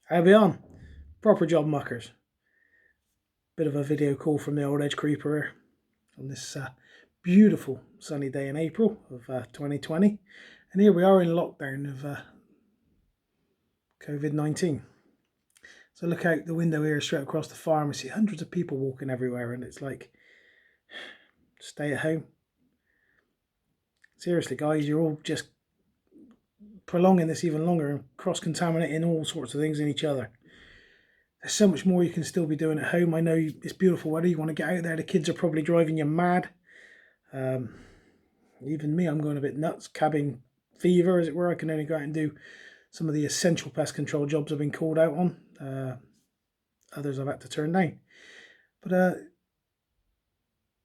How we on? Proper job muckers. Bit of a video call from the Ole Hedge creeper on this beautiful sunny day in April of 2020. And here we are in lockdown of COVID-19. So look out the window here straight across the farm. I see hundreds of people walking everywhere and it's like, stay at home. Seriously guys, you're all just prolonging this even longer and cross-contaminating all sorts of things in each other. There's so much more you can still be doing at home. I know it's beautiful weather, you want to get out there, the kids are probably driving you mad. Even me, I'm going a bit nuts, cabin fever as it were. I can only go out and do some of the essential pest control jobs I've been called out on. Others I've had to turn down. But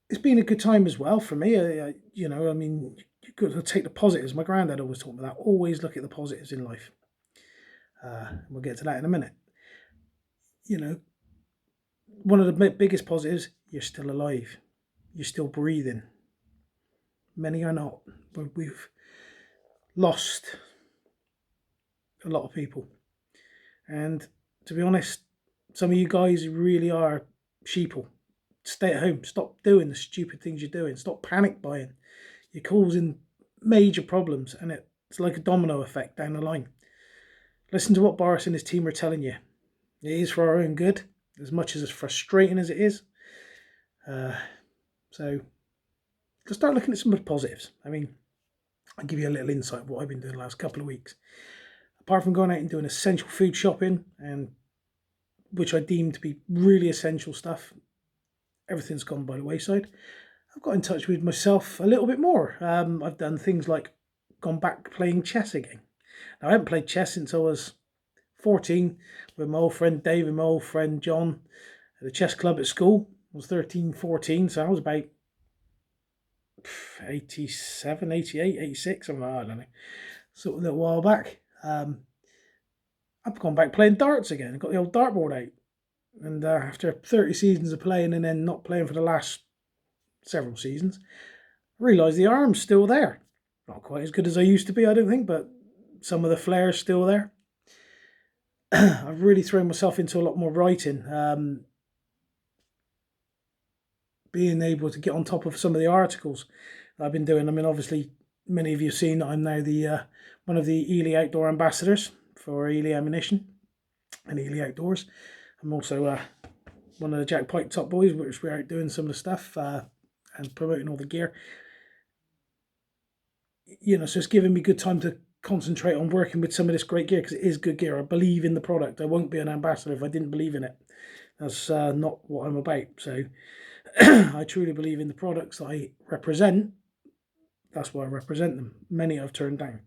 it's been a good time as well for me. You've got to take the positives. My granddad always taught me that. Always look at the positives in life. We'll get to that in a minute. One of the biggest positives, you're still alive. You're still breathing. Many are not. But we've lost a lot of people. And to be honest, some of you guys really are sheeple. Stay at home. Stop doing the stupid things you're doing. Stop panic buying. You're causing major problems, and it's like a domino effect down the line. Listen to what Boris and his team are telling you. It is for our own good, as much as frustrating as it is. So let's start looking at some of the positives. I'll give you a little insight of what I've been doing the last couple of weeks. Apart from going out and doing essential food shopping, and which I deem to be really essential stuff, everything's gone by the wayside. I've got in touch with myself a little bit more. I've done things like gone back playing chess again. Now, I haven't played chess since I was 14 with my old friend Dave and my old friend John at the chess club at school. I was 13, 14, so I was about 87, 88, 86, something like that, I don't know. So a little while back. I've gone back playing darts again. I've got the old dartboard out. And after 30 seasons of playing and then not playing for the last several seasons, I realised the arm's still there. Not quite as good as I used to be, I don't think, but some of the flair's still there. I've really thrown myself into a lot more writing. Being able to get on top of some of the articles that I've been doing. Obviously, many of you have seen that I'm now the one of the Eley outdoor ambassadors for Eley ammunition and Eley Outdoors. I'm also one of the jackpyke top boys, which we're out doing some of the stuff and promoting all the gear. So it's giving me good time to concentrate on working with some of this great gear, because it is good gear. I believe in the product. I won't be an ambassador if I didn't believe in it. That's not what I'm about. So I truly believe in the products that I represent. That's why I represent them. Many I've turned down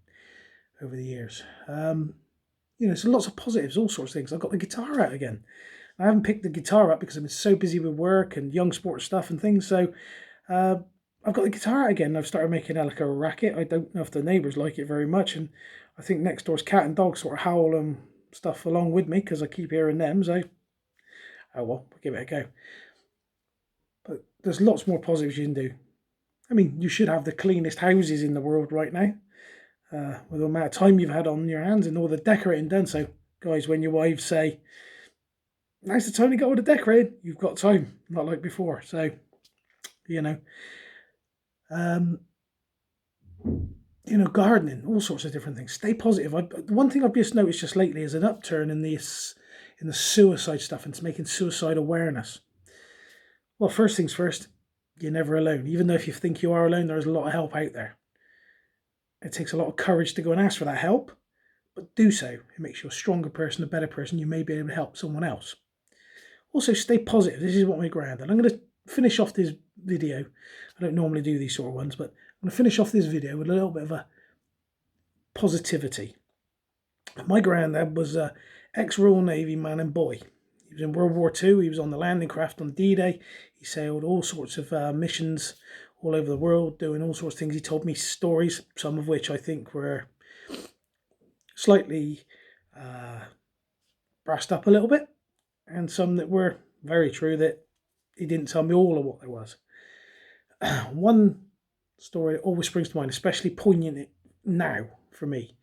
over the years. So lots of positives, all sorts of things. I've got the guitar out again. I haven't picked the guitar up because I've been so busy with work and young sports stuff and things. So I've got the guitar out again. I've started making like a racket. I don't know if the neighbours like it very much. And I think next door's cat and dog sort of howl and stuff along with me because I keep hearing them. So, oh well, we'll give it a go. But there's lots more positives you can do. You should have the cleanest houses in the world right now. With the amount of time you've had on your hands and all the decorating done. So, guys, when your wives say, now's the time to get all the decorating, you've got time, not like before. So, gardening, all sorts of different things. Stay positive. One thing I've just noticed just lately is an upturn in the suicide stuff, and it's making suicide awareness. Well, first things first, you're never alone. Even though if you think you are alone, there's a lot of help out there. It takes a lot of courage to go and ask for that help, but do so. It makes you a stronger person, a better person. You may be able to help someone else. Also, stay positive. This is what my granddad. I'm going to finish off this video. I don't normally do these sort of ones, but I'm going to finish off this video with a little bit of a positivity. My granddad was an ex-Royal Navy man and boy. He was in World War II. He was on the landing craft on D-Day. He sailed all sorts of missions all over the world, doing all sorts of things. He told me stories, some of which I think were slightly brassed up a little bit, and some that were very true that he didn't tell me all of what there was. One story that always springs to mind, especially poignant now for me.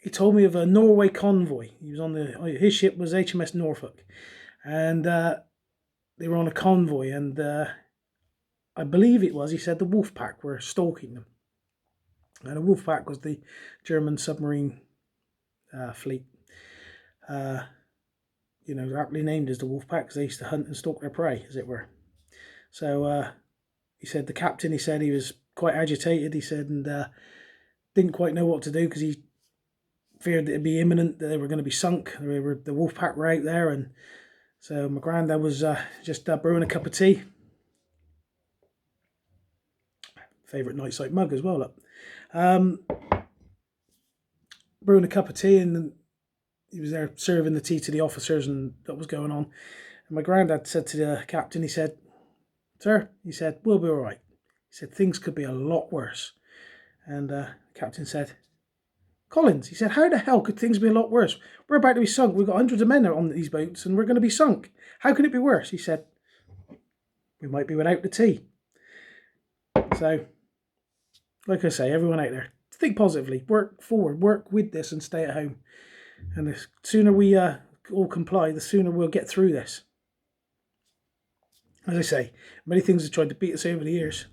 he told me of a Norway convoy. He was on his ship was HMS Norfolk, and they were on a convoy, and I believe it was, he said, the Wolfpack were stalking them. And the Wolfpack was the German submarine fleet. Aptly named as the Wolfpack because they used to hunt and stalk their prey, as it were. So he said the captain, he said he was quite agitated, he said, and didn't quite know what to do because he feared that it'd be imminent, that they were going to be sunk. The Wolfpack were out there, and so my granddad was just brewing a cup of tea. Favourite night-sight mug as well, look. Brewing a cup of tea, and he was there serving the tea to the officers and what was going on. And my granddad said to the captain, he said, "Sir," he said, "we'll be all right." He said, "Things could be a lot worse." And the captain said, "Collins," he said, "how the hell could things be a lot worse? We're about to be sunk. We've got hundreds of men on these boats and we're going to be sunk. How can it be worse?" He said, "We might be without the tea." So, like I say, everyone out there, think positively, work forward, work with this and stay at home. And the sooner we all comply, the sooner we'll get through this. As I say, many things have tried to beat us over the years.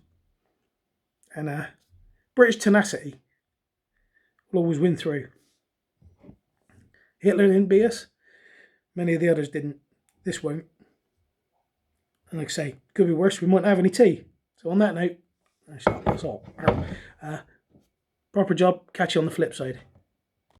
And British tenacity will always win through. Hitler didn't beat us. Many of the others didn't. This won't. And like I say, could be worse. We mightn't have any tea. So on that note, that's all. Proper job. Catch you on the flip side.